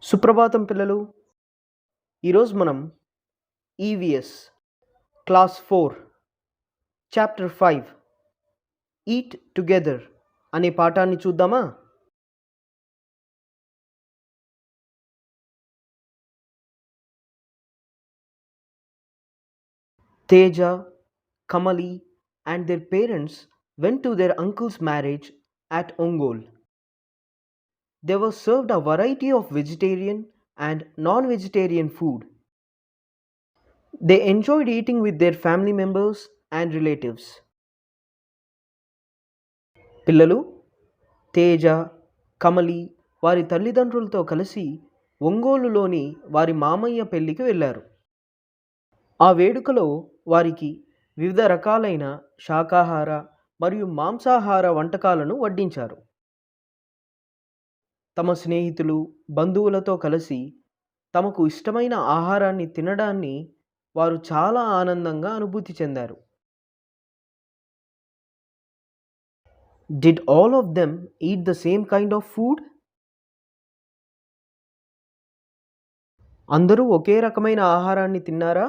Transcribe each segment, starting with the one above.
సుప్రభాతం పిల్లలు. ఈరోజు మనం EVS class 4 chapter 5 eat together అనే పాఠాన్ని చూద్దామా? Teja, కమలి and their parents went to their uncle's marriage at Ongole. They were served a variety of vegetarian and non-vegetarian food. They enjoyed eating with their family members and relatives. పిల్లలు, తేజ, కమలి వారి తల్లిదండ్రులతో కలిసి ఒంగోలులోని వారి మామయ్య పెళ్లికి వెళ్ళారు. ఆ వేడుకలో వారికి వివిధ రకాలైన శాకాహార మరియు మాంసాహార వంటకాలను వడ్డించారు. తమ స్నేహితులు, బంధువులతో కలిసి తమకు ఇష్టమైన ఆహారాన్ని తినడాన్ని వారు చాలా ఆనందంగా అనుభూతి చెందారు. Did all of them eat the same kind of food? అందరూ ఒకే రకమైన ఆహారాన్ని తిన్నారా?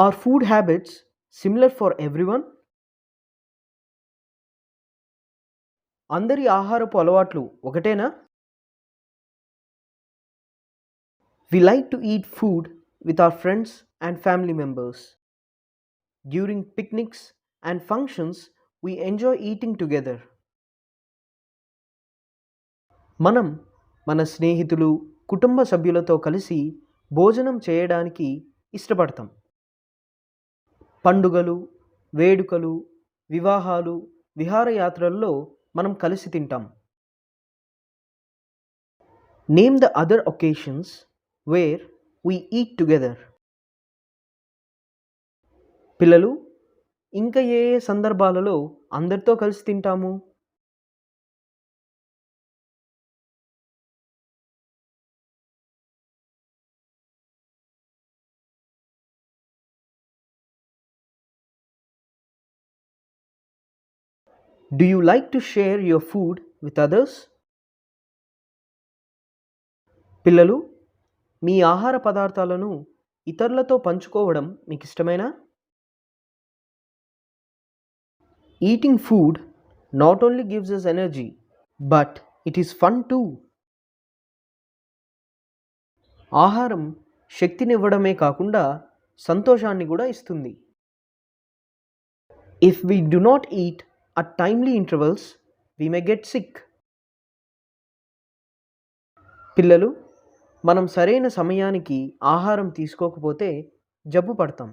Are food habits similar for everyone? అందరి ఆహారపు అలవాట్లు ఒకటేనా? We like to eat food with our friends and family members. During picnics and functions, we enjoy eating together. మనం మన స్నేహితులు, కుటుంబ సభ్యులతో కలిసి భోజనం చేయడానికి ఇష్టపడతాం. పండుగలు, వేడుకలు, వివాహాలు, విహారయాత్రల్లో మనం కలిసి తింటాం. Name the other occasions where we eat together. పిల్లలు, ఇంకా ఏ ఏ సందర్భాలలో అందరితో కలిసి తింటాము? Do you like to share your food with others? పిల్లలు, మీ ఆహార పదార్థాలను ఇతరులతో పంచుకోవడం మీకు ఇష్టమేనా? Eating food not only gives us energy, but it is fun too. ఆహారం శక్తినివ్వడమే కాకుండా సంతోషాన్ని కూడా ఇస్తుంది. If we do not eat at timely intervals, we may get sick. పిల్లలు, మనం సరైన సమయానికి ఆహారం తీసుకోకపోతే జబ్బు పడతాం.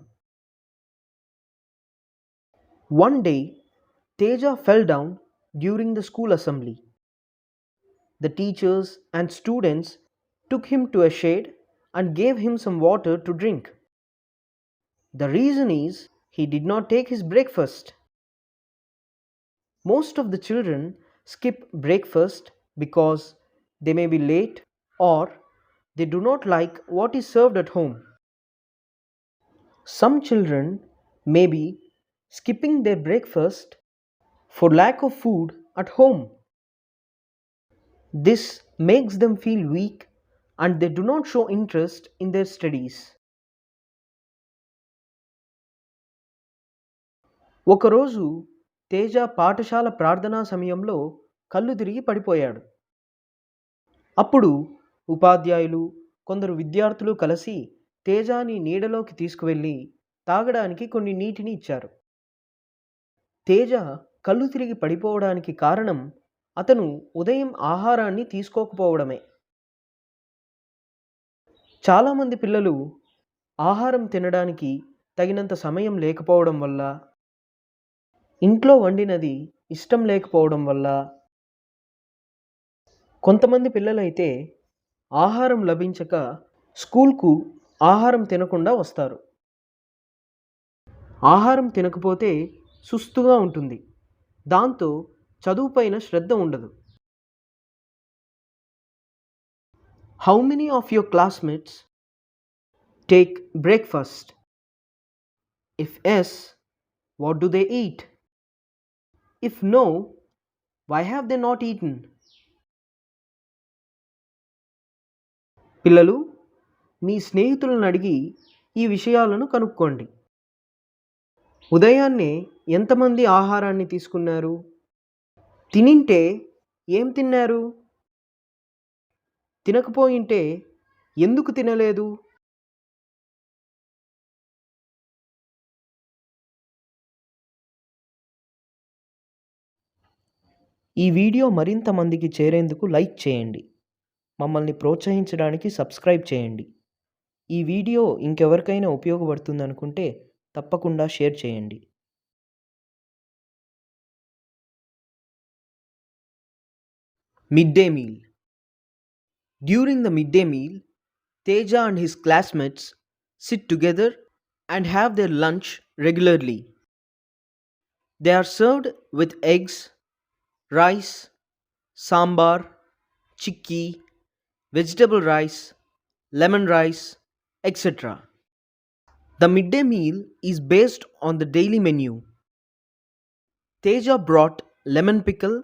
One day, Teja fell down during the school assembly. The teachers and students took him to a shade and gave him some water to drink. The reason is he did not take his breakfast. Most of the children skip breakfast because they may be late or they do not like what is served at home. Some children may be skipping their breakfast for lack of food at home. This makes them feel weak and they do not show interest in their studies. ఒకరోజు తేజ పాఠశాల ప్రార్థనా సమయంలో కళ్ళు తిరిగి పడిపోయాడు. అప్పుడు ఉపాధ్యాయులు, కొందరు విద్యార్థులు కలిసి తేజాని నీడలోకి తీసుకువెళ్ళి తాగడానికి కొన్ని నీటిని ఇచ్చారు. తేజ కళ్ళు తిరిగి పడిపోవడానికి కారణం అతను ఉదయం ఆహారాన్ని తీసుకోకపోవడమే. చాలామంది పిల్లలు ఆహారం తినడానికి తగినంత సమయం లేకపోవడం వల్ల, ఇంట్లో వండినది ఇష్టం లేకపోవడం వల్ల, కొంతమంది పిల్లలైతే ఆహారం లభించక స్కూల్కు ఆహారం తినకుండా వస్తారు. ఆహారం తినకపోతే సుస్తుగా ఉంటుంది. దాంతో చదువుపైన శ్రద్ధ ఉండదు. How many of your classmates take breakfast? If yes, what do they eat? If no, why have they not eaten? పిల్లలు, మీ స్నేహితులను అడిగి ఈ విషయాలను కనుక్కోండి. ఉదయాన్నే ఎంతమంది ఆహారాన్ని తీసుకున్నారు? తినింటే ఏం తిన్నారు? తినకపోయింటే ఎందుకు తినలేదు? ఈ వీడియో మరింత మందికి చేరేందుకు లైక్ చేయండి. మమ్మల్ని ప్రోత్సహించడానికి సబ్స్క్రైబ్ చేయండి. ఈ వీడియో ఇంకెవరికైనా ఉపయోగపడుతుందనుకుంటే తప్పకుండా షేర్ చేయండి. Midday meal. During the midday meal, Teja and his classmates sit together and have their lunch regularly. They are served with eggs, rice, sambar, chikki, vegetable rice, lemon rice, etc. The midday meal is based on the daily menu. Teja brought lemon pickle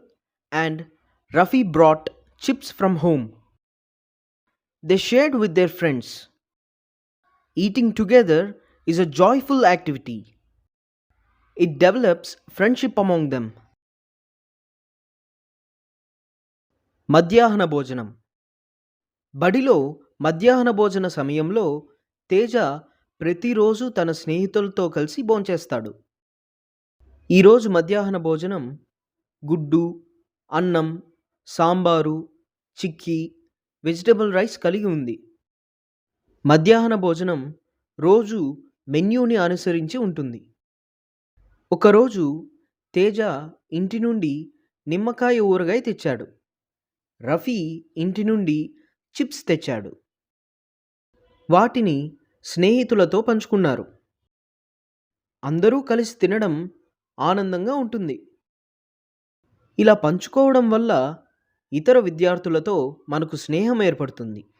and Rafi brought chips from home. They shared with their friends. Eating together is a joyful activity. It develops friendship among them. మధ్యాహ్న భోజనం. బడిలో మధ్యాహ్న భోజన సమయంలో తేజ ప్రతిరోజు తన స్నేహితులతో కలిసి భోంచేస్తాడు. ఈరోజు మధ్యాహ్న భోజనం గుడ్డు, అన్నం, సాంబారు, చిక్కీ, వెజిటబుల్ రైస్ కలిగి ఉంది. మధ్యాహ్న భోజనం రోజు మెన్యూని అనుసరించి ఉంటుంది. ఒకరోజు తేజ ఇంటి నుండి నిమ్మకాయ ఊరగాయ తెచ్చాడు. రఫీ ఇంటి నుండి చిప్స్ తెచ్చాడు. వాటిని స్నేహితులతో పంచుకున్నారు. అందరూ కలిసి తినడం ఆనందంగా ఉంటుంది. ఇలా పంచుకోవడం వల్ల ఇతర విద్యార్థులతో మనకు స్నేహం ఏర్పడుతుంది.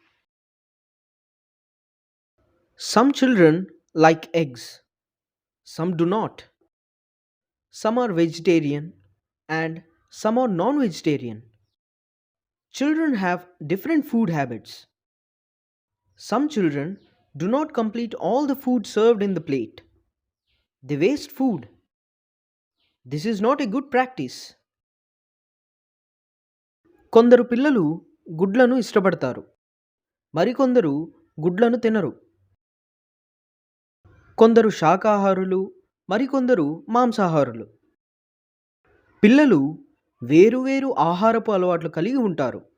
Some children like eggs. Some do not. Some are vegetarian and some are non-vegetarian. Children have different food habits. Some children do not complete all the food served in the plate. They waste food. This is not a good practice. కొందరు పిల్లలు గుడ్లను ఇష్టపడతారు. మరికొందరు గుడ్లను తినరు. కొందరు శాకాహారులు, మరికొందరు మాంసాహారులు. పిల్లలు వేరువేరు ఆహారపు అలవాట్లు కలిగి ఉంటారు.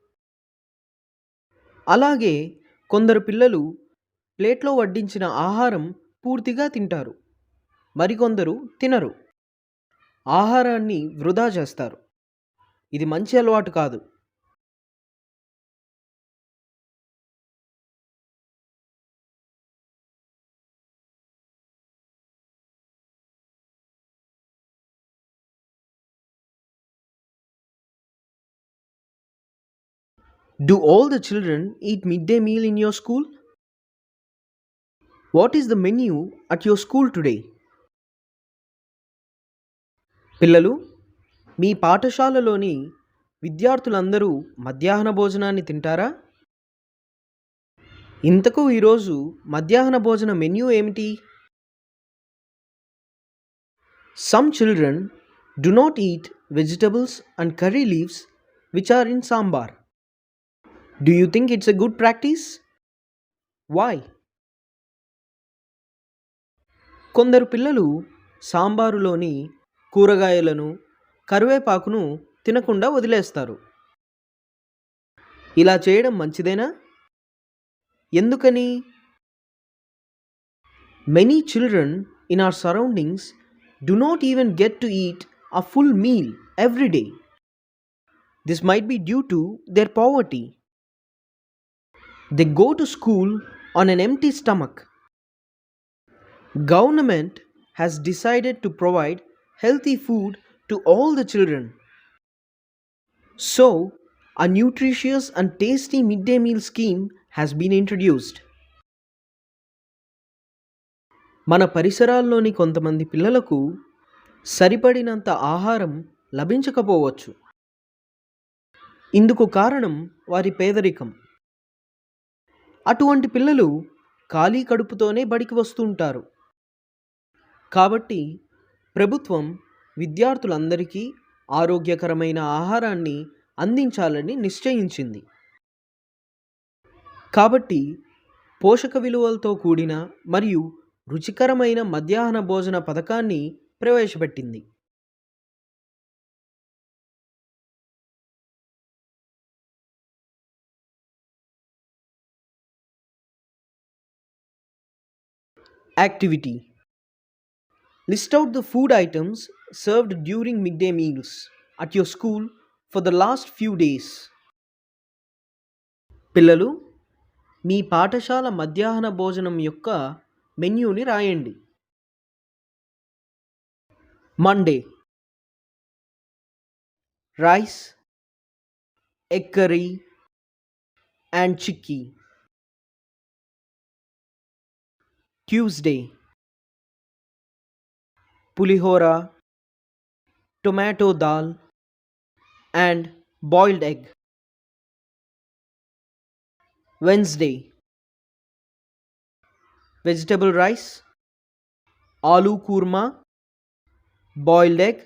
అలాగే కొందరు పిల్లలు ప్లేట్లో వడ్డించిన ఆహారం పూర్తిగా తింటారు. మరికొందరు తినరు. ఆహారాన్ని వృధా చేస్తారు. ఇది మంచి అలవాటు కాదు. Do all the children eat midday meal in your school? What is the menu at your school today? పిల్లలు, మీ పాఠశాలలోని విద్యార్థులందరూ మధ్యాహ్న భోజనాన్ని తింటారా? ఇంతకు ఈరోజు మధ్యాహ్న భోజన మెన్యూ ఏమిటి? Some children do not eat vegetables and curry leaves which are in sambar. Do you think it's a good practice? Why? కొందరు పిల్లలు సాంబారులోని కూరగాయలను, కరివేపాకును తినకుండా వదిలేస్తారు. ఇలా చేయడం మంచిదేనా? ఎందుకని? Many children in our surroundings do not even get to eat a full meal every day. This might be due to their poverty. They go to school on an empty stomach. Government has decided to provide healthy food to all the children. So, a nutritious and tasty midday meal scheme has been introduced. మన పరిసరాల్లోని కొంతమంది పిల్లలకు సరిపడినంత ఆహారం లభించకపోవచ్చు. ఇందుకు కారణం వారి పేదరికం. అటువంటి పిల్లలు ఖాళీ కడుపుతోనే బడికి వస్తుంటారు. కాబట్టి ప్రభుత్వం విద్యార్థులందరికీ ఆరోగ్యకరమైన ఆహారాన్ని అందించాలని నిశ్చయించింది. కాబట్టి పోషక విలువలతో కూడిన మరియు రుచికరమైన మధ్యాహ్న భోజన పథకాన్ని ప్రవేశపెట్టింది. Activity: list out the food items served during midday meals at your school for the last few days. పిల్లలు, మీ పాఠశాల మధ్యాహ్న భోజనం యొక్క మెన్యూని రాయండి. Monday: rice, egg curry and chikki. Tuesday: pulihora, tomato dal and boiled egg. Wednesday: vegetable rice, aloo kurma, boiled egg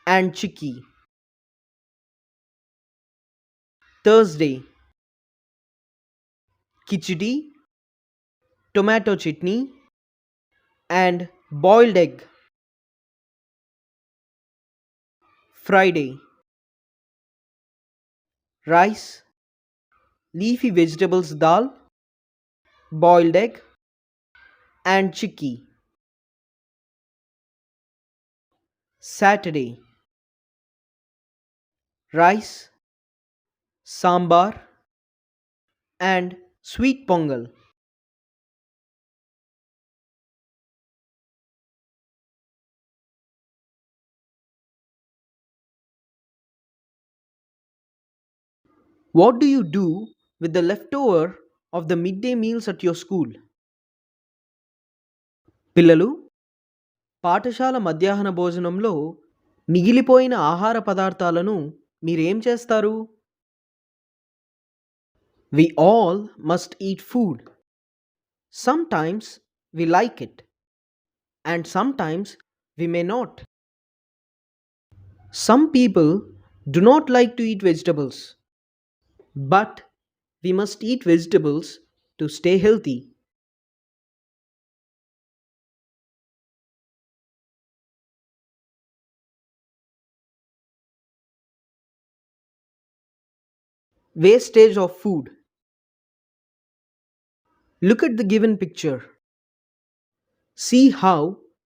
and chickpea. Thursday: khichdi, tomato chutney and boiled egg. Friday: rice, leafy vegetables dal, boiled egg and chickpea. Saturday: rice, sambar and sweet pongal. What do you do with the leftover of the midday meals at your school? పిల్లలు, పాఠశాల మధ్యాహ్న భోజనంలో మిగిలిపోయిన ఆహార పదార్థాలను మీరేం చేస్తారు? We all must eat food. Sometimes we like it and sometimes we may not. Some people do not like to eat vegetables, but we must eat vegetables to stay healthy. Wastage of food. Look at the given picture. See how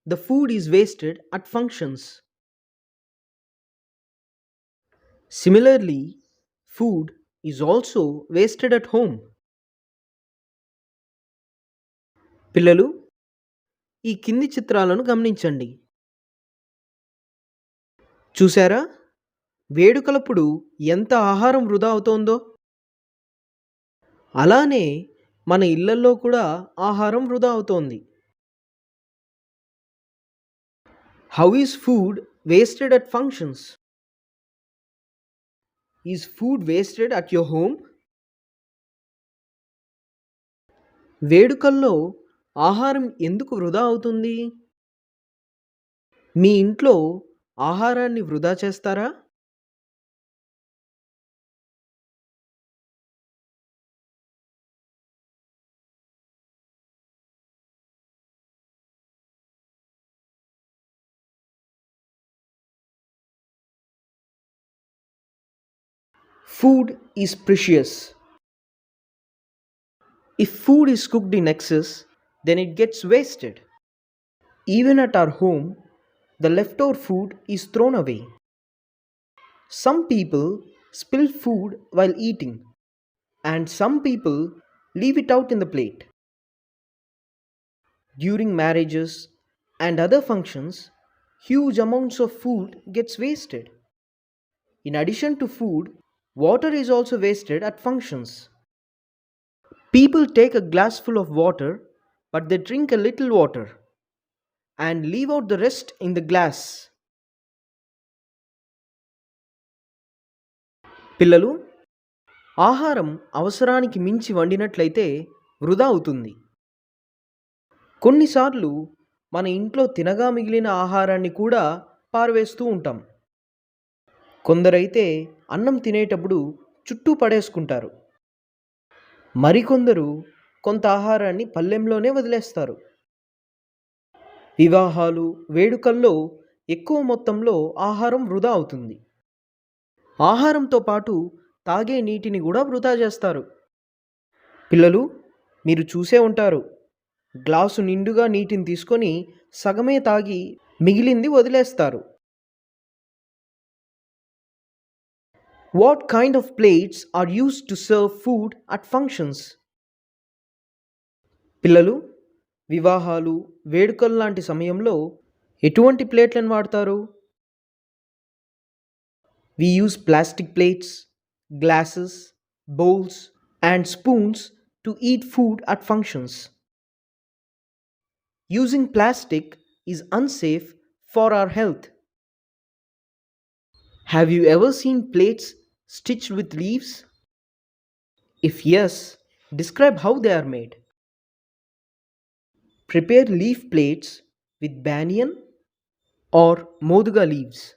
the food is wasted at functions. Similarly, food is also wasted at home. పిల్లలు, ఈ కింది చిత్రాలను గమనించండి. చూసారా, వేడుకలప్పుడు ఎంత ఆహారం వృధా అవుతోందో? అలానే మన ఇళ్లల్లో కూడా ఆహారం వృధా అవుతోంది. How is food wasted at functions? Is food wasted at your home? వేడుకల్లో ఆహారం ఎందుకు వృధా అవుతుంది? మీ ఇంట్లో ఆహారాన్ని వృధా చేస్తారా? Food is precious. If food is cooked in excess, then it gets wasted. Even at our home, the leftover food is thrown away. Some people spill food while eating, and some people leave it out in the plate. During marriages and other functions, huge amounts of food gets wasted. In addition to food, water is also wasted at functions. People take a glass full of water, but they drink a little water and leave out the rest in the glass. పిల్లలు, ఆహారం అవసరానికి మించి వండినట్లయితే వృధా అవుతుంది. కొన్నిసార్లు మన ఇంట్లో తినగా మిగిలిన ఆహారాన్ని కూడా పారవేస్తూ ఉంటాం. కొందరైతే అన్నం తినేటప్పుడు చుట్టూ పడేసుకుంటారు. మరికొందరు కొంత ఆహారాన్ని పళ్ళెంలోనే వదిలేస్తారు. వివాహాలు, వేడుకల్లో ఎక్కువ మొత్తంలో ఆహారం వృధా అవుతుంది. ఆహారంతో పాటు తాగే నీటిని కూడా వృధా చేస్తారు. పిల్లలు, మీరు చూసే ఉంటారు. గ్లాసు నిండుగా నీటిని తీసుకొని సగమే తాగి మిగిలింది వదిలేస్తారు. What kind of plates are used to serve food at functions? పిల్లలు, వివాహాలు, వేడుకలు లాంటి సమయంలో ఎటువంటి ప్లేట్లను వాడతారు? We use plastic plates, glasses, bowls, and spoons to eat food at functions. Using plastic is unsafe for our health. Have you ever seen plates stitched with leaves? If yes, describe how they are made. Prepare leaf plates with banyan or moduga leaves.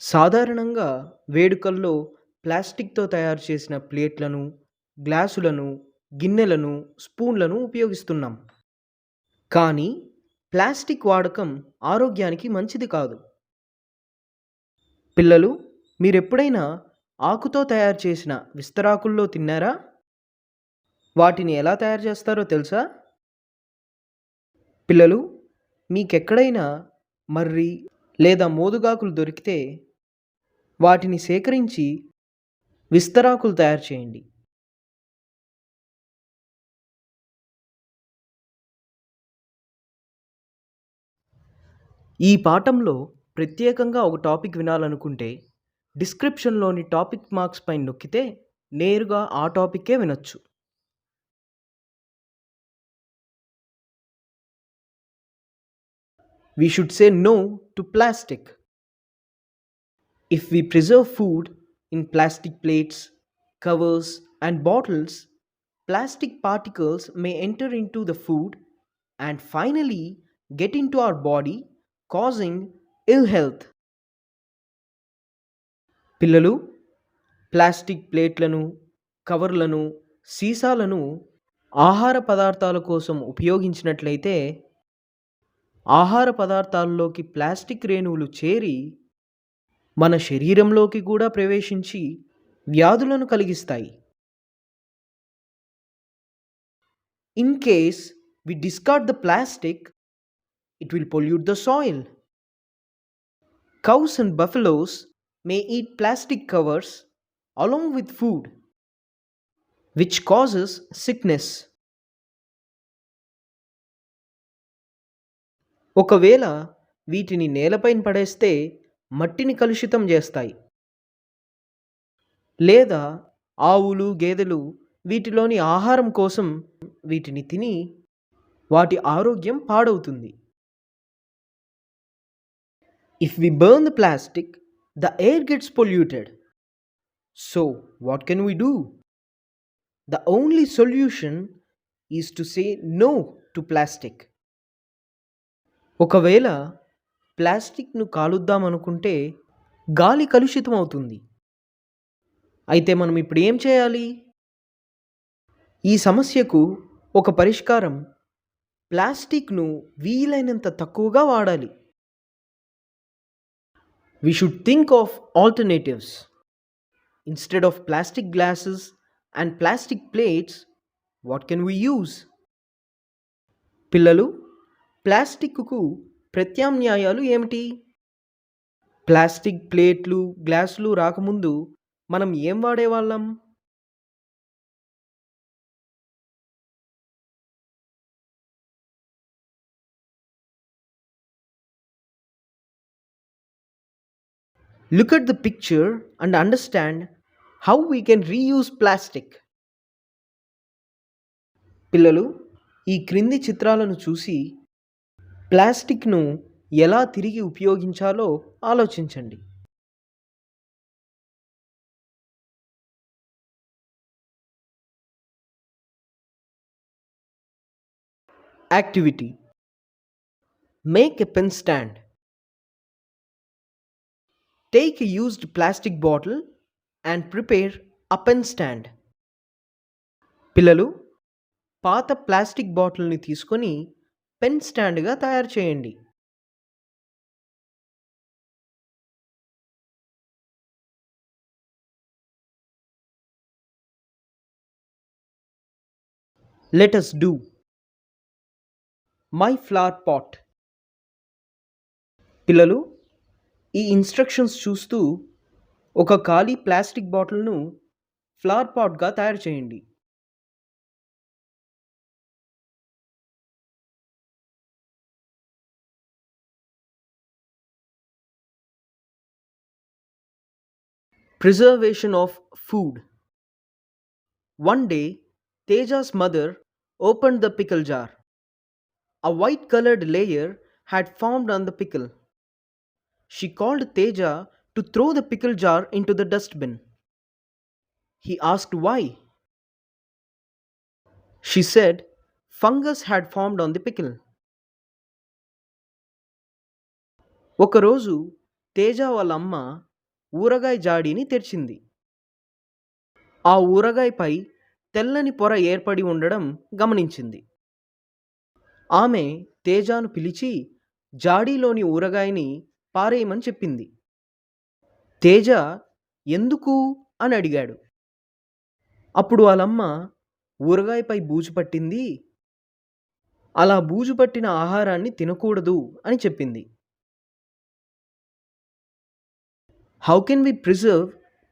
సాధారణంగా వేడుకల్లో ప్లాస్టిక్తో తయారు చేసిన ప్లేట్లను, గ్లాసులను, గిన్నెలను, స్పూన్లను ఉపయోగిస్తున్నాం. కానీ plastic వాడకం ఆరోగ్యానికి మంచిది కాదు. పిల్లలు, మీరెప్పుడైనా ఆకుతో తయారు చేసిన విస్తరాకుల్లో తిన్నారా? వాటిని ఎలా తయారు చేస్తారో తెలుసా? పిల్లలు, మీకెక్కడైనా మర్రి లేదా మోదుగాకులు దొరికితే వాటిని సేకరించి విస్తరాకులు తయారు చేయండి. ఈ పాఠంలో ప్రత్యేకంగా ఒక టాపిక్ వినాలనుకుంటే డిస్క్రిప్షన్లోని టాపిక్ మార్క్స్ పైన నొక్కితే నేరుగా ఆ టాపిక్కే వినొచ్చు. We should say no to plastic. If we preserve food in plastic plates, covers, and bottles, plastic particles may enter into the food and finally get into our body, causing ill health. పిల్లలు, plastic ప్లేట్లను, కవర్లను, సీసాలను ఆహార పదార్థాల కోసం ఉపయోగించినట్లయితే ఆహార పదార్థాల్లోకి plastic రేణువులు చేరి మన శరీరంలోకి కూడా ప్రవేశించి వ్యాధులను కలిగిస్తాయి. In case we discard the plastic, it will pollute the soil. Cows and buffaloes may eat plastic covers along with food, which causes sickness. ఒకవేళ వీటిని నేలపైన పడేస్తే మట్టిని కలుషితం చేస్తాయి. లేదా ఆవులు, గేదెలు వీటిలోని ఆహారం కోసం వీటిని తిని వాటి ఆరోగ్యం పాడవుతుంది. If we burn the plastic, the air gets polluted. So, what can we do? The only solution is to say no to plastic. ఒకవేళ ప్లాస్టిక్ను కాలుద్దామనుకుంటే గాలి కలుషితం అవుతుంది. అయితే మనం ఇప్పుడు ఏం చేయాలి? ఈ సమస్యకు ఒక పరిష్కారం ప్లాస్టిక్ను వీలైనంత తక్కువగా వాడాలి. We should think of alternatives. Instead of plastic glasses and plastic plates, what can we use? పిల్లలు, ప్లాస్టిక్కు ప్రత్యామ్నాయాలు ఏమిటి? ప్లాస్టిక్ ప్లేట్లు, గ్లాసులు రాకముందు మనం ఏం వాడేవాళ్ళం? Look at the picture and understand how we can reuse plastic. పిల్లలు, ఈ క్రింది చిత్రాలను చూసి ప్లాస్టిక్ను ఎలా తిరిగి ఉపయోగించాలో ఆలోచించండి. Activity: make a pen stand. Take a used plastic bottle and prepare a pen stand. పిల్లలు, పాత ప్లాస్టిక్ బాటిల్ని తీసుకొని పెన్ స్టాండ్గా తయారు చేయండి. Let us do. My flower pot. పిల్లలు, ఈ ఇన్స్ట్రక్షన్స్ చూస్తూ ఒక ఖాళీ ప్లాస్టిక్ బాటిల్ను ఫ్లవర్ పాట్గా తయారు చేయండి. Preservation of food. One day, Teja's mother opened the pickle jar. A white colored layer had formed on the pickle. She called Teja to throw the pickle jar into the dustbin. He asked why. She said fungus had formed on the pickle. ఒకరోజు తేజ వాళ్ళ అమ్మ ఊరగాయ జాడీని తెరిచింది. ఆ ఊరగాయపై తెల్లని పొర ఏర్పడి ఉండడం గమనించింది. ఆమె తేజాను పిలిచి జాడీలోని ఊరగాయని పారేయమని చెప్పింది. తేజ ఎందుకు అని అడిగాడు. అప్పుడు వాళ్ళమ్మ ఊరగాయపై బూజు పట్టింది, అలా బూజు పట్టిన ఆహారాన్ని తినకూడదు అని చెప్పింది. How can we preserve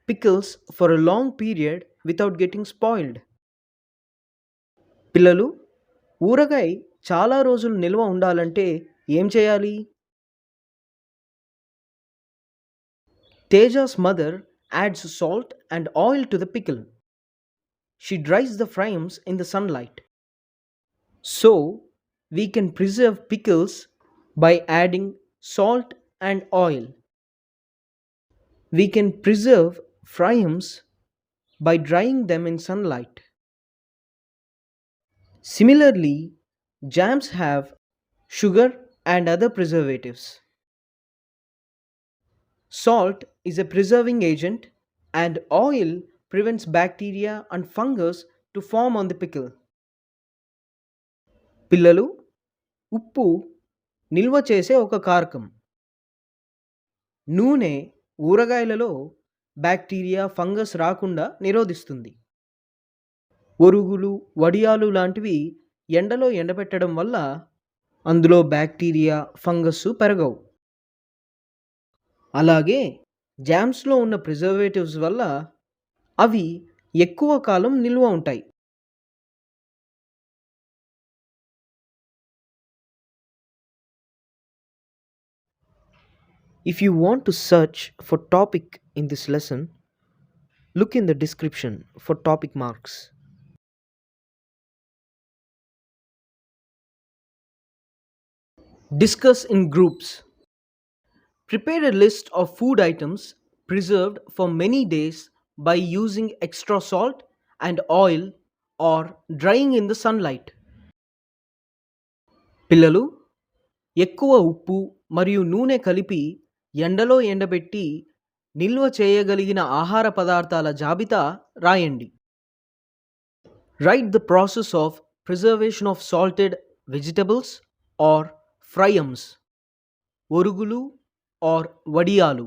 pickles for a long period without getting spoiled? పిల్లలు, ఊరగాయ చాలా రోజులు నిల్వ ఉండాలంటే ఏం చేయాలి? Teja's mother adds salt and oil to the pickle. She dries the frames in the sunlight. So, we can preserve pickles by adding salt and oil. We can preserve frames by drying them in sunlight. Similarly, jams have sugar and other preservatives. Salt is a preserving agent and oil prevents bacteria and fungus to form on the pickle. పిల్లలు, ఉప్పు నిల్వ చేసే ఒక కారకం. నూనె ఊరగాయలలో bacteria fungus రాకుండా నిరోధిస్తుంది. ఒరుగులు, వడియాలు లాంటివి ఎండలో ఎండబెట్టడం వల్ల అందులో బ్యాక్టీరియా ఫంగస్ పెరగవు. అలాగే జామ్స్లో ఉన్న ప్రిజర్వేటివ్స్ వల్ల అవి ఎక్కువ కాలం నిల్వ ఉంటాయి. If you want to search for topic in this lesson, look in the description for topic marks. Discuss in groups. Prepare a list of food items preserved for many days by using extra salt and oil or drying in the sunlight. పిల్లలు, ఎక్కువ ఉప్పు మరియు నూనె కలిపి ఎండలో ఎండబెట్టి నిల్వ చేయగలిగిన ఆహార పదార్థాల జాబితా రాయండి. Write the process of preservation of salted vegetables or fryams, ఒరుగులు or వడియాలు.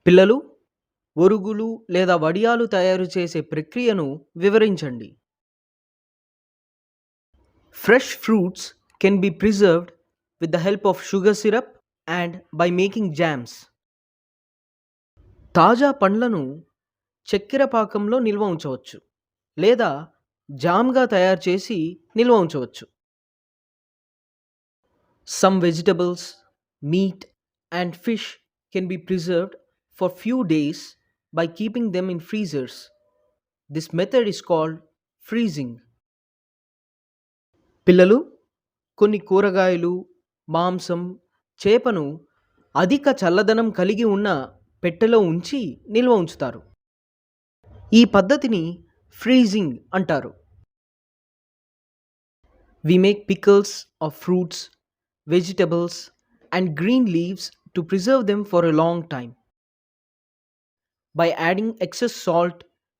పిల్లలు, ఒరుగులు లేదా వడియాలు తయారు చేసే ప్రక్రియను వివరించండి. Fresh fruits can be preserved with the help of sugar syrup and by making jams. తాజా పండ్లను చక్కెర పాకంలో నిల్వ ఉంచవచ్చు లేదా జామ్గా తయారు చేసి నిల్వ ఉంచవచ్చు. Some vegetables, meat and fish can be preserved for few days by keeping them in freezers. This method is called freezing. పిల్లలు, కొన్ని కూరగాయలు, మాంసం, చేపను అధిక చల్లదనం కలిగి ఉన్న పెట్టెలో ఉంచి నిల్వ ఉంచుతారు. ఈ పద్ధతిని ఫ్రీజింగ్ అంటారు. We make pickles of fruits, vegetables, and green leaves to preserve them for a long time. By adding excess salt,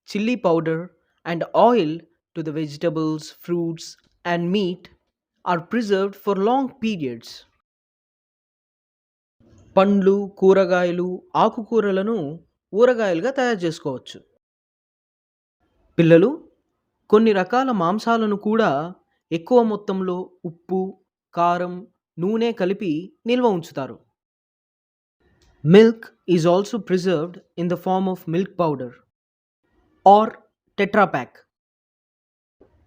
chili powder, and oil to the vegetables, fruits, and meat are preserved for long periods. పండ్లు, కూరగాయలు, ఆకుకూరలను ఊరగాయలుగా తయారు చేసుకోవచ్చు. పిల్లలు, కొన్ని రకాల మాంసాలను కూడా ఎక్కువ మొత్తంలో ఉప్పు, కారం, నూనె కలిపి నిల్వ ఉంచుతారు. Milk is also preserved in the form of milk powder or Tetra Pak.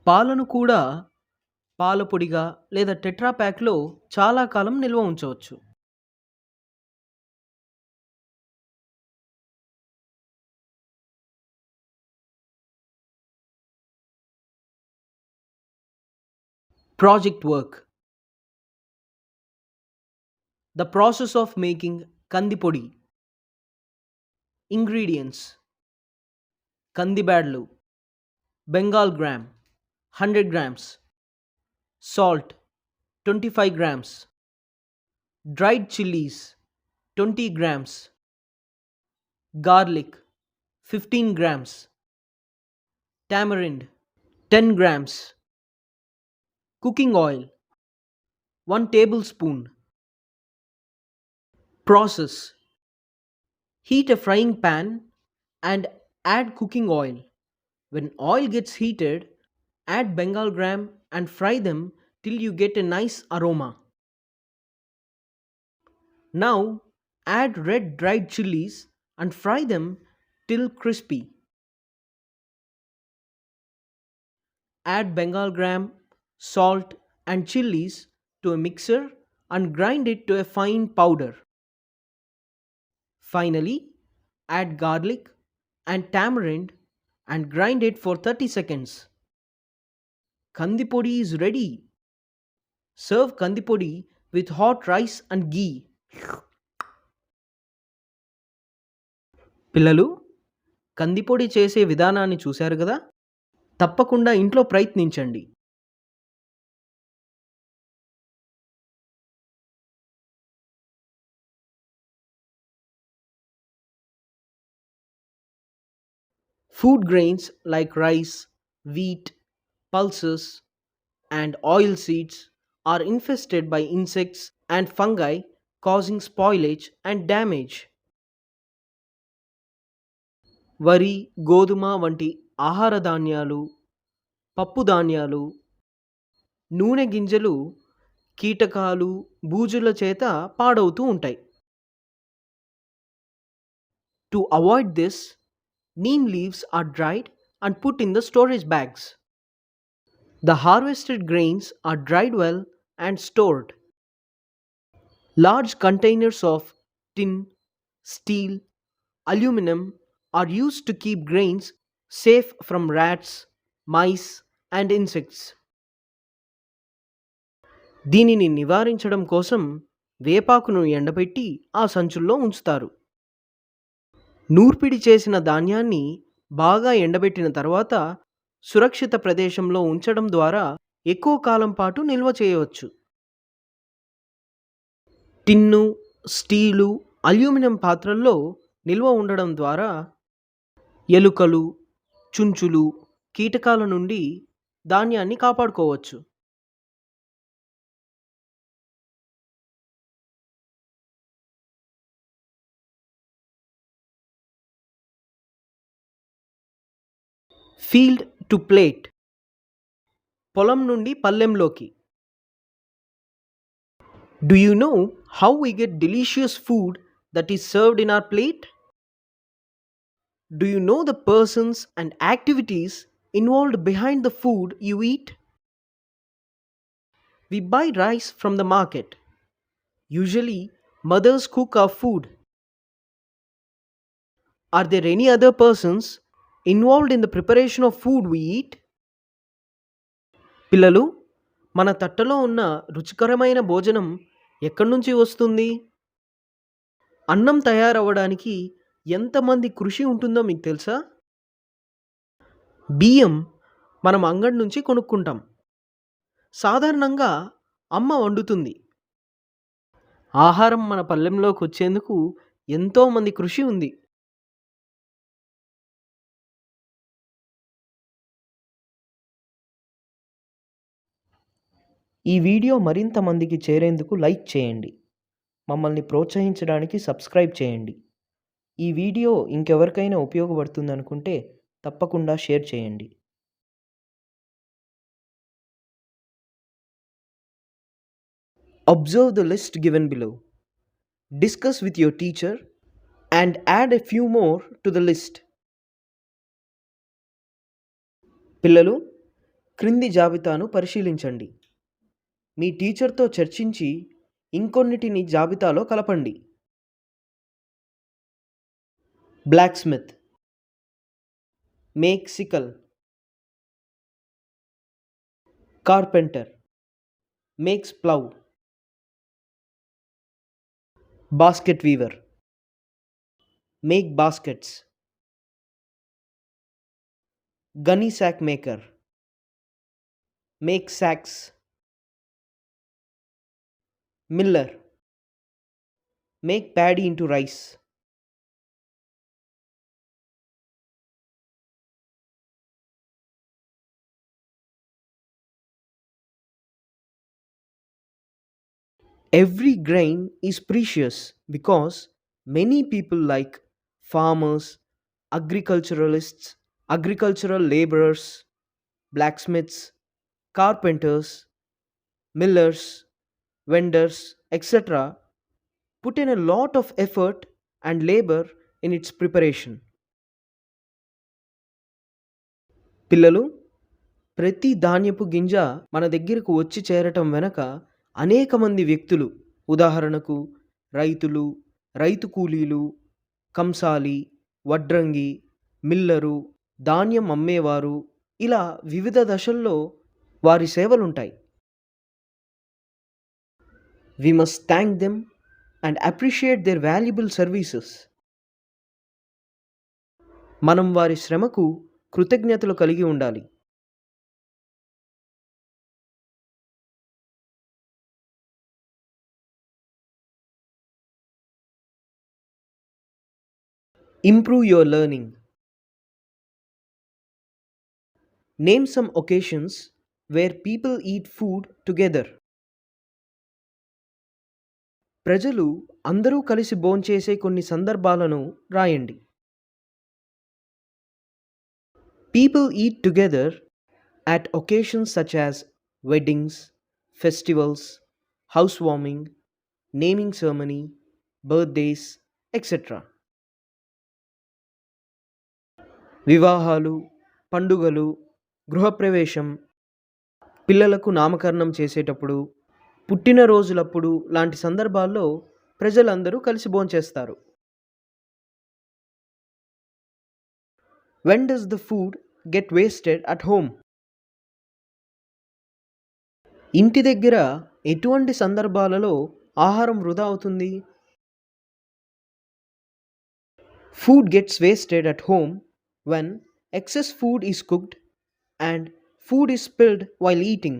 పాలను కూడా పాల పొడిగా లేదా టెట్రా ప్యాక్లో చాలా కాలం నిల్వ ఉంచవచ్చు. Project work. The process of making kandipodi. Ingredients: kandibadlu, Bengal gram 100 grams, salt 25 grams, dried chilies 20 grams, garlic 15 grams, tamarind 10 grams, cooking oil 1 tablespoon. Process: heat a frying pan and add cooking oil. When oil gets heated, add Bengal gram and fry them till you get a nice aroma. Now add red dried chilies and fry them till crispy. Add Bengal gram, salt, and chilies to a mixer and grind it to a fine powder. Finally, add garlic and tamarind and grind it for 30 seconds. Kandipodi is ready. Serve kandipodi with hot rice and ghee. పిల్లలు, కందిపొడి చేసే విధానాన్ని చూశారు కదా? తప్పకుండా ఇంట్లో ప్రయత్నించండి. Food grains like rice, wheat, pulses, and oil seeds are infested by insects and fungi, causing spoilage and damage. వరి, గోధుమ వంటి ఆహార ధాన్యాలు, పప్పు ధాన్యాలు, నూనె గింజలు కీటకాలు, బూజుల చేత పాడవుతూ ఉంటాయి. To avoid this, neem leaves are dried and put in the storage bags. The harvested grains are dried well and stored. Large containers of tin, steel, aluminum are used to keep grains safe from rats, mice, and insects. దీనిని నివారించడం కోసం వేపాకును ఎండబెట్టి ఆ సంచుల్లో ఉంచుతారు. నూర్పిడి చేసిన ధాన్యాన్ని బాగా ఎండబెట్టిన తర్వాత సురక్షిత ప్రదేశంలో ఉంచడం ద్వారా ఎక్కువ కాలం పాటు నిల్వ చేయవచ్చు. టిన్ను, స్టీలు, అల్యూమినియం పాత్రల్లో నిల్వ ఉండడం ద్వారా ఎలుకలు, చుంచులు, కీటకాల నుండి ధాన్యాన్ని కాపాడుకోవచ్చు. Field to plate. పొలం నుండి పల్లెంలోకి. Do you know how we get delicious food that is served in our plate? Do you know the persons and activities involved behind the food you eat? We buy rice from the market. Usually, mothers cook our food. Are there any other persons involved in the preparation of food we eat? పిల్లలు, మన తట్టలో ఉన్న రుచికరమైన భోజనం ఎక్కడి నుంచి వస్తుంది? అన్నం తయారవ్వడానికి ఎంతమంది కృషి ఉంటుందో మీకు తెలుసా? బియ్యం మనం అంగడి నుంచి కొనుక్కుంటాం. సాధారణంగా అమ్మ వండుతుంది. ఆహారం మన పళ్ళెంలోకి వచ్చేందుకు ఎంతోమంది కృషి ఉంది. ఈ వీడియో మరింత మందికి చేరేందుకు లైక్ చేయండి. మమ్మల్ని ప్రోత్సహించడానికి సబ్స్క్రైబ్ చేయండి. ఈ వీడియో ఇంకెవరికైనా ఉపయోగపడుతుందనుకుంటే తప్పకుండా షేర్ చేయండి. Observe the list given below. Discuss with your teacher and add a few more to the list. పిల్లలు, క్రింది జాబితాను పరిశీలించండి. మీ టీచర్తో చర్చించి ఇంకొన్నిటిని జాబితాలో కలపండి. Blacksmith, make sickle. Carpenter, makes plough. Basket weaver, make baskets. Gunny sack maker, make sacks. Miller, make paddy into rice. Every grain is precious because many people like farmers, agriculturalists, agricultural laborers, blacksmiths, carpenters, millers, vendors, etc. put in a lot of effort and labor in its preparation. పిల్లలు, ప్రతి ధాన్యపు గింజ మన దగ్గరకు వచ్చి చేరటం వెనక అనేక మంది వ్యక్తులు, ఉదాహరణకు రైతులు, రైతు కూలీలు, కంసాలి, వడ్రంగి, మిల్లరు, ధాన్యం అమ్మేవారు, ఇలా వివిధ దశల్లో వారి సేవలుంటాయి. We must thank them and appreciate their valuable services. మనం వారి శ్రమకు కృతజ్ఞతలు కలిగి ఉండాలి. Improve your learning. Name some occasions where people eat food together. ప్రజలు అందరూ కలిసి భోంచేసే కొన్ని సందర్భాలను రాయండి. People eat together at occasions such as weddings, festivals, housewarming, naming ceremony, birthdays, etc. వివాహాలు, పండుగలు, గృహప్రవేశం, పిల్లలకు నామకరణం చేసేటప్పుడు, పుట్టినరోజులప్పుడు లాంటి సందర్భాల్లో ప్రజలందరూ కలిసి భోంచేస్తారు. When does the food get wasted at home? ఇంటి దగ్గర ఎటువంటి సందర్భాలలో ఆహారం వృధా అవుతుంది? Food gets wasted at home when excess food is cooked and food is spilled while eating.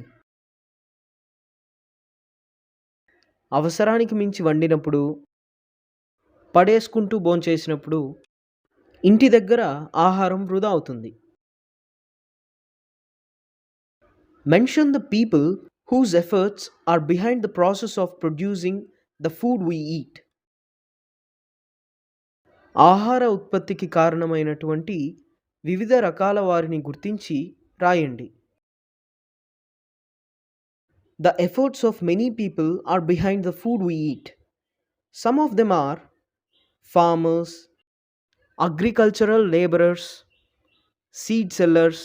అవసరానికి మించి వండినప్పుడు, పడేసుకుంటూ భోంచేసినప్పుడు ఇంటి దగ్గర ఆహారం వృధా అవుతుంది. Mention the people whose efforts are behind the process of producing the food we eat. ఆహార ఉత్పత్తికి కారణమైనటువంటి వివిధ రకాల వారిని గుర్తించి రాయండి. The efforts of many people are behind the food we eat. Some of them are farmers, agricultural laborers, seed sellers,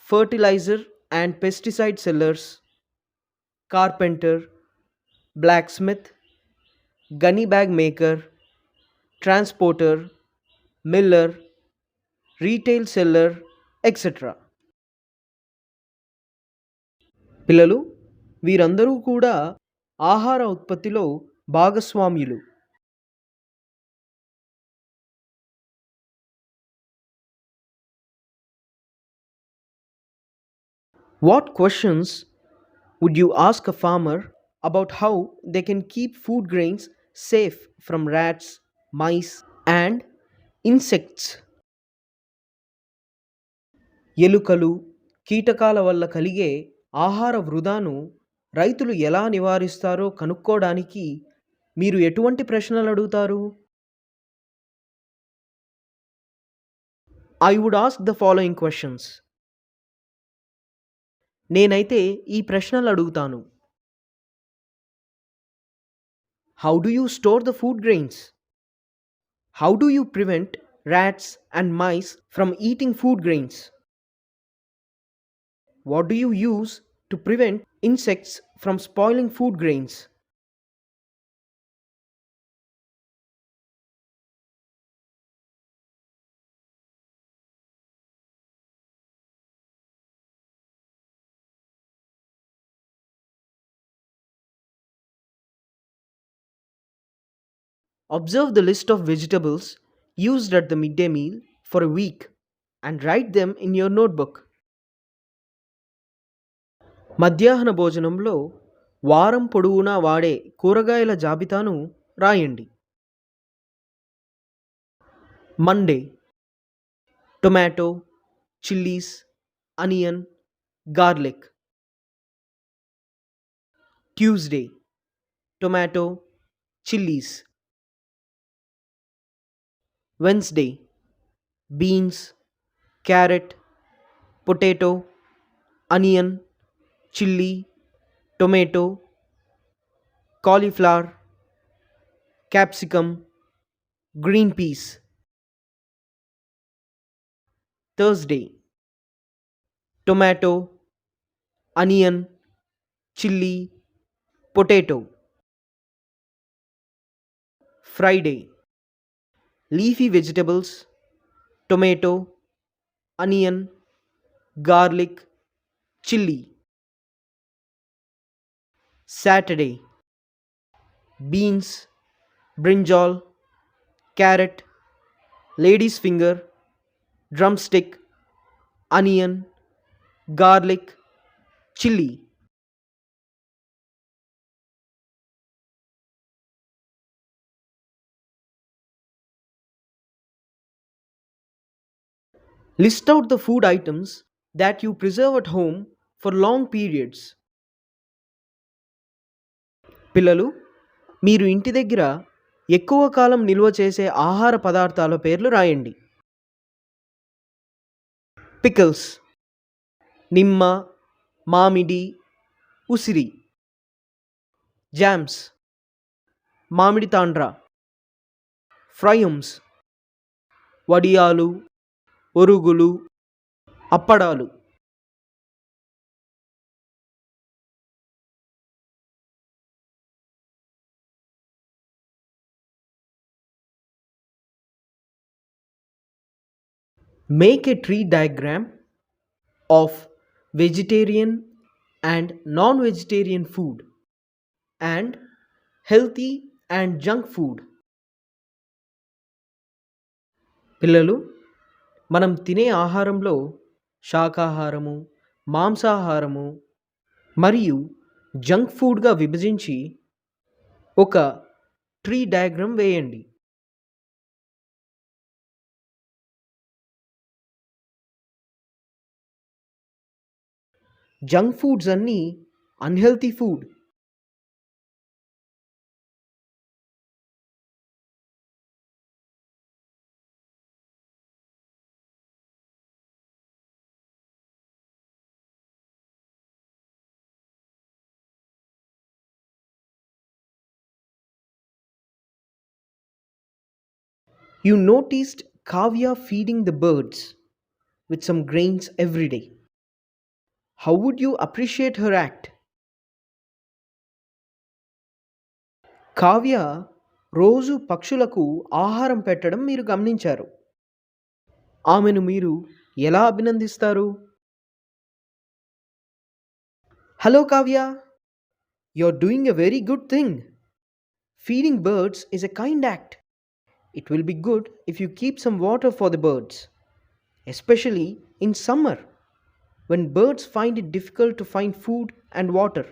fertilizer and pesticide sellers, carpenter, blacksmith, gunny bag maker, transporter, miller, retail seller, etc. పిల్లలు, వీరందరూ కూడా ఆహార ఉత్పత్తిలో భాగస్వామ్యులు. What questions Would you ask a farmer about how they can keep food grains safe from rats, mice, and insects? ఎలుకలు, కీటకాల వల్ల కలిగే ఆహార వృధాను రైతులు ఎలా నివారిస్తారో కనుక్కోడానికి మీరు ఎటువంటి ప్రశ్నలు అడుగుతారు? I would ask the following questions. నేనైతే ఈ ప్రశ్నలు అడుగుతాను. How do you store the food grains? How do you prevent rats and mice from eating food grains? What do you use to prevent insects from spoiling food grains? Observe the list of vegetables used at the midday meal for a week and write them in your notebook. మధ్యాహ్న భోజనంలో వారం పొడవునా వాడే కూరగాయల జాబితాను రాయండి. Monday tomato, chillies, onion, garlic. Tuesday tomato, chillies. Wednesday beans, carrot, potato, onion, chilli, tomato, cauliflower, capsicum, green peas. Thursday tomato, onion, chilli, potato. Friday leafy vegetables, tomato, onion, garlic, chili. Saturday beans, brinjal, carrot, lady's finger, drumstick, onion, garlic, chili. List out the food items that you preserve at home for long periods. పిల్లలు, మీరు ఇంటి దగ్గర ఎక్కువ కాలం నిల్వ చేసే ఆహార పదార్థాల పేర్లు రాయండి. పికిల్స్ నిమ్మ, మామిడి, ఉసిరి. జామ్స్ మామిడి తాండ్ర. ఫ్రయూమ్స్ వడియాలు, ఒరుగులు, అప్పడాలు. Make a tree diagram of vegetarian and non-vegetarian food and healthy and junk food. పిల్లలు, మనం తినే ఆహారంలో శాకాహారము, మాంసాహారము మరియు జంక్ ఫుడ్గా విభజించి ఒక ట్రీ డయాగ్రామ్ వేయండి. జంక్ ఫుడ్స్ అన్నీ unhealthy food. You noticed Kavya feeding the birds with some grains every day. How would you appreciate her act? Kavya రోజు పక్షులకు ఆహారం పెట్టడం మీరు గమనించారు. ఆమెను మీరు ఎలా అభినందిస్తారు? Hello Kavya, you're doing a very good thing. Feeding birds is a kind act. It will be good if you keep some water for the birds, especially in summer. when birds find it difficult to find food and water.